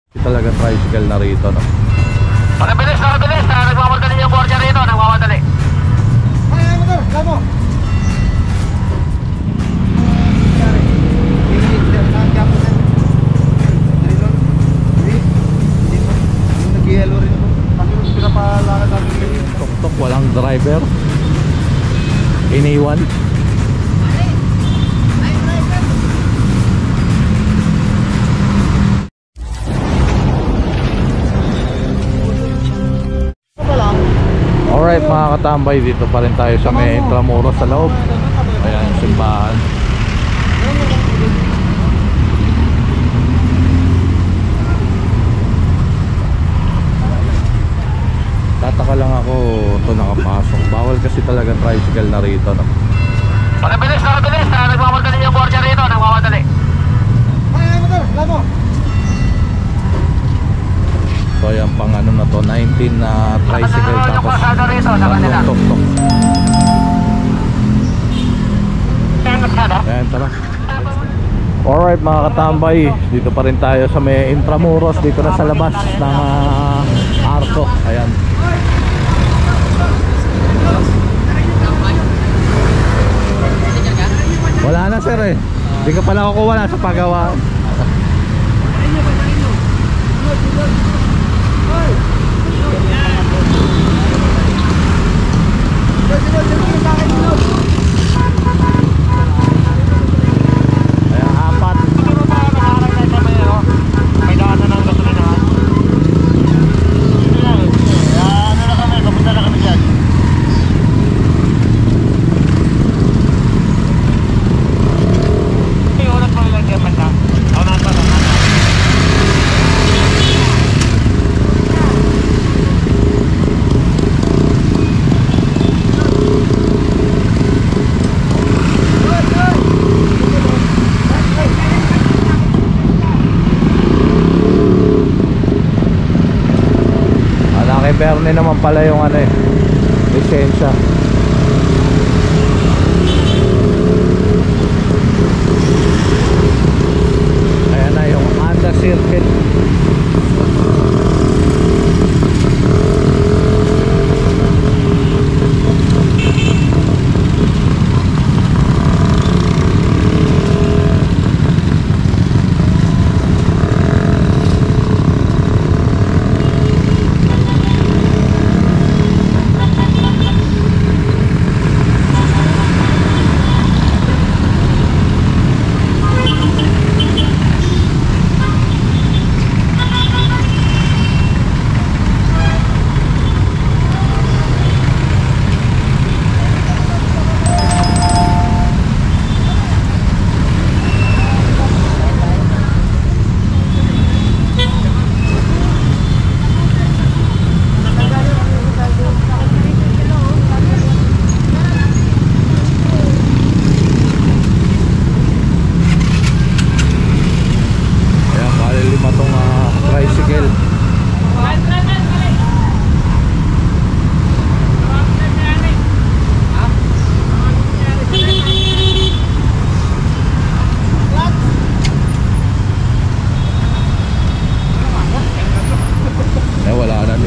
Talaga tricycle na rito, no? Nakabilis, nakabilis. Nagmamadali yung borja rito. Nagmamadali. Ay, motor, lamo. Tok-tok, walang driver. Iniwan. Alright mga katambay, dito pa rin tayo sa may Intramuros sa loob. Ayan yung simbahan. Tataka lang ako ito nakapasok. Bawal kasi talaga tricycle na rito, no? Nakabilis, nakabilis. Nagmamadali yung borja rito. Nagmamadali. Ay, motor, lamo. So ayan pang ano na to, 19 na tricycle tapos tok-tok. Ayan, tara. Alright mga katambay, dito pa rin tayo sa may Intramuros, dito na sa labas ng Arco. Ayan. Wala na sir eh. Hindi ka pala kukuha na sa paggawa. Berne naman pala yung ano eh, lisensya. Ayan na yung Honda Circuit.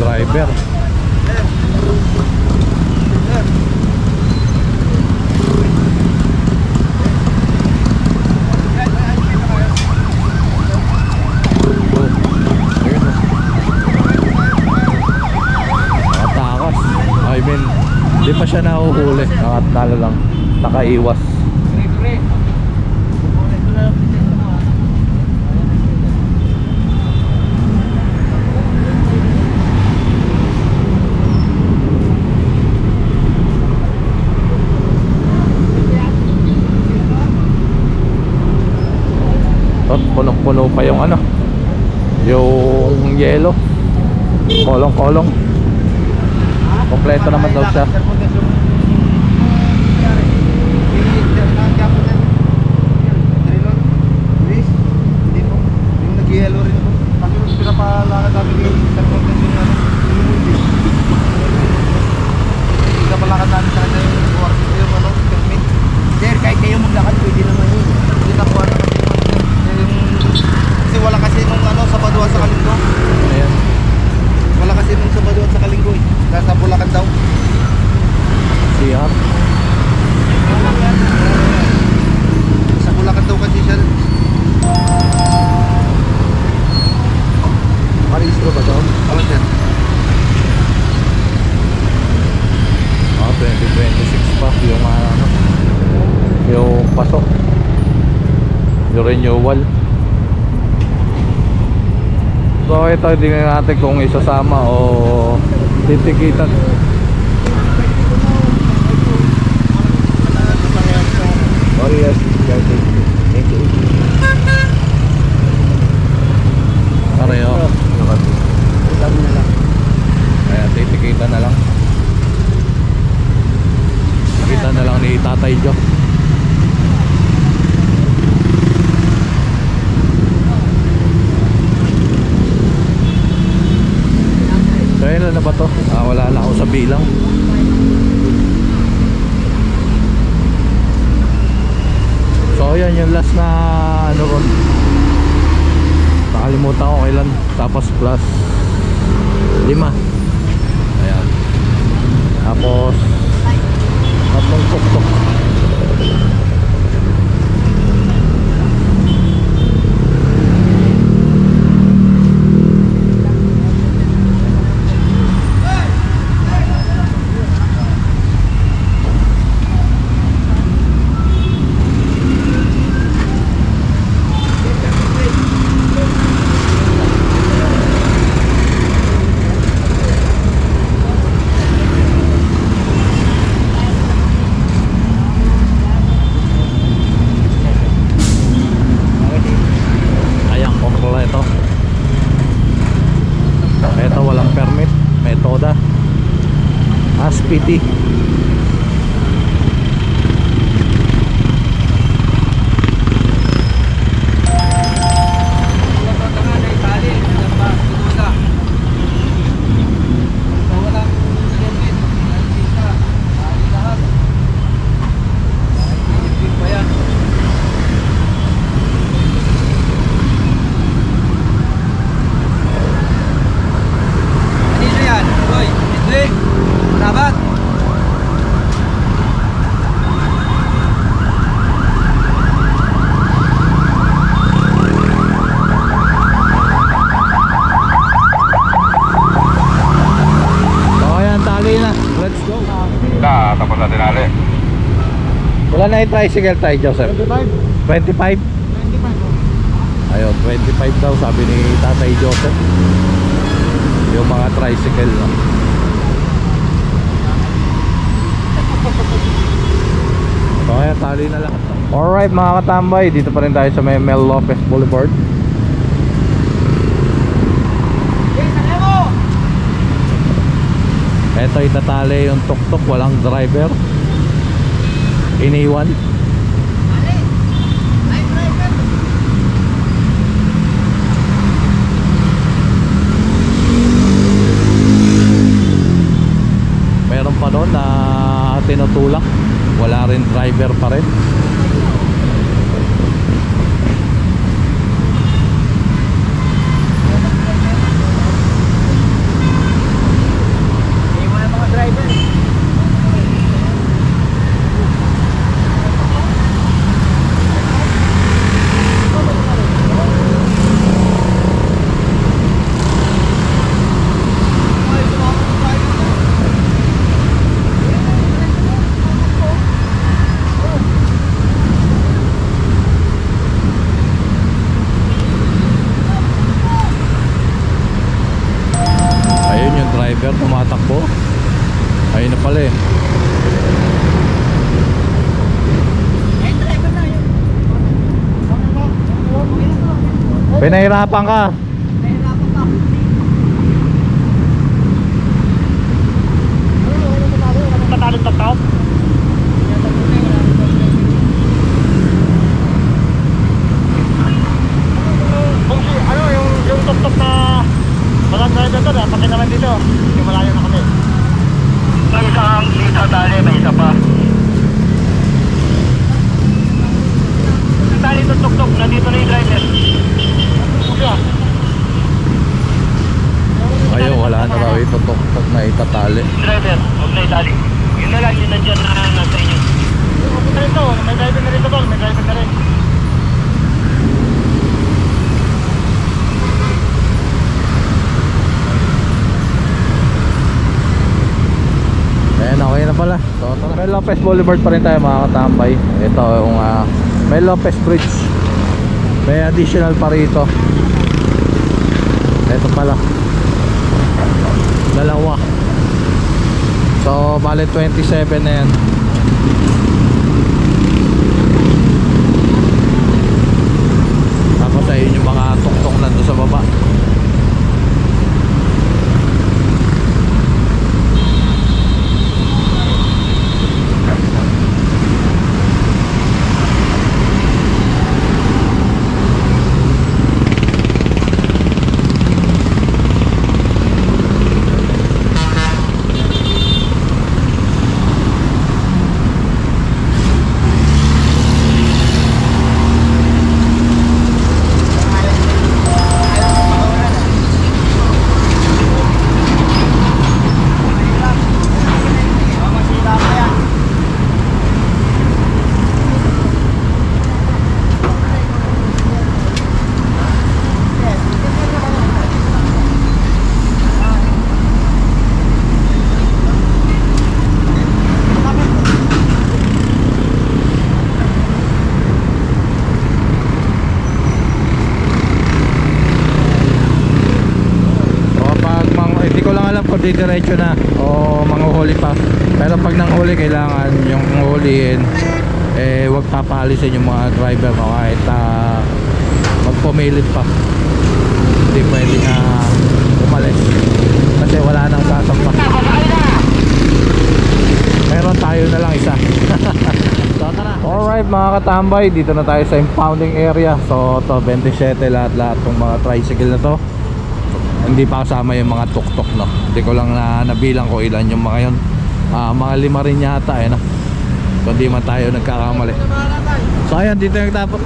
Driver. Nakatakas. I mean, hindi pa siya nahuhuli. Nakatalo lang. Nakaiwas. Punong-puno pa yung ano, yung yelo, kolong-kolong. Kompleto naman daw siya. Yung nag-yellow rin ako. Pag yung pinapalakad namin yung pinapalakad namin sa kanya yung ano, permit. Sir, kahit kayo maglakad, pwede naman yun. Hindi nakuha naman yung kasi wala kasi nung ano, Sabado sa Kalinggo. renewal. So ito, hindi na natin kung isasama o titikitan. Oh yes, thank you. Pareho. Kaya titikitan na lang. Kita na lang ni Tatay Jo. So ilan na ba to? Wala na ako sa bilang. So yan yung last na ano ron. Nakalimutan ko kailan. Tapos plus 5. Ayan. Tapos tatlong tuktok. Ito walang permit, metoda ASPT. Tapos natin ali. Wala na yung tricycle tayo, Joseph. 25? Ayun, 25 daw sabi ni Tatay Joseph. Yung mga tricycle, no? So kaya tali na lang. Alright mga katambay, dito pa rin tayo sa may Mel Lopez Boulevard. Ito itatali yung tuktok, walang driver. Iniwan. Meron pa doon na tinutulak, wala rin driver pa rin. Tumatakbo. Ayun na pala eh. Pinahirapan ka. Tatalon-tatawag. Ano yung top-top na walang driver doon, pati naman dito. Yung malayo na kami. May isang dito tali, may isa pa. Tali ito tuk-tuk, nandito na yung driver. Kuya. Ayun, wala na raw ito tuktok na itatali. Driver, huwag na itali. Yun na lang, yun nandiyan na nasa inyo. Ito, may driver na rin doon, may driver na rin. Ayan, okay na pala. So, Mel Lopez Boulevard pa rin tayo mga katambay. Ito yung Mel Lopez Bridge. May additional pa rito. Ito pala. Dalawa. So, bale 27 na yan. Tapos ayun yung mga tuktok nandun sa baba. Diretso na o manguhuli pa, pero pag nanghuli kailangan yung huliin wag papalisin yung mga driver kahit magpumilit pa, hindi pwede na umalis kasi wala nang sasampa. Meron tayo na lang isa. Alright mga katambay, dito na tayo sa impounding area. So to 27 lahat ng mga tricycle na to. Hindi pa kasama yung mga tuktok, no. Hindi ko lang nabilang ko ilan yung mga yun. Mga 5 rin yata no. So hindi man tayo nagkakamali. So ayan, dito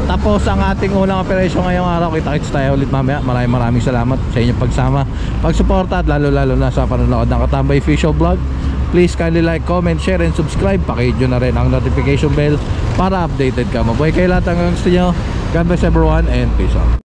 tapos ang ating unang operasyon ngayong araw. Kita-kits tayo ulit mamaya. Maraming salamat sa inyong pagsama, pagsuporta at lalo na sa panonood ng Katambay Official Vlog. Please kindly like, comment, share and subscribe. Pakihit nyo na rin ang notification bell para updated ka. Mabuhay kayo lahat hanggang gusto nyo. God bless everyone and peace out.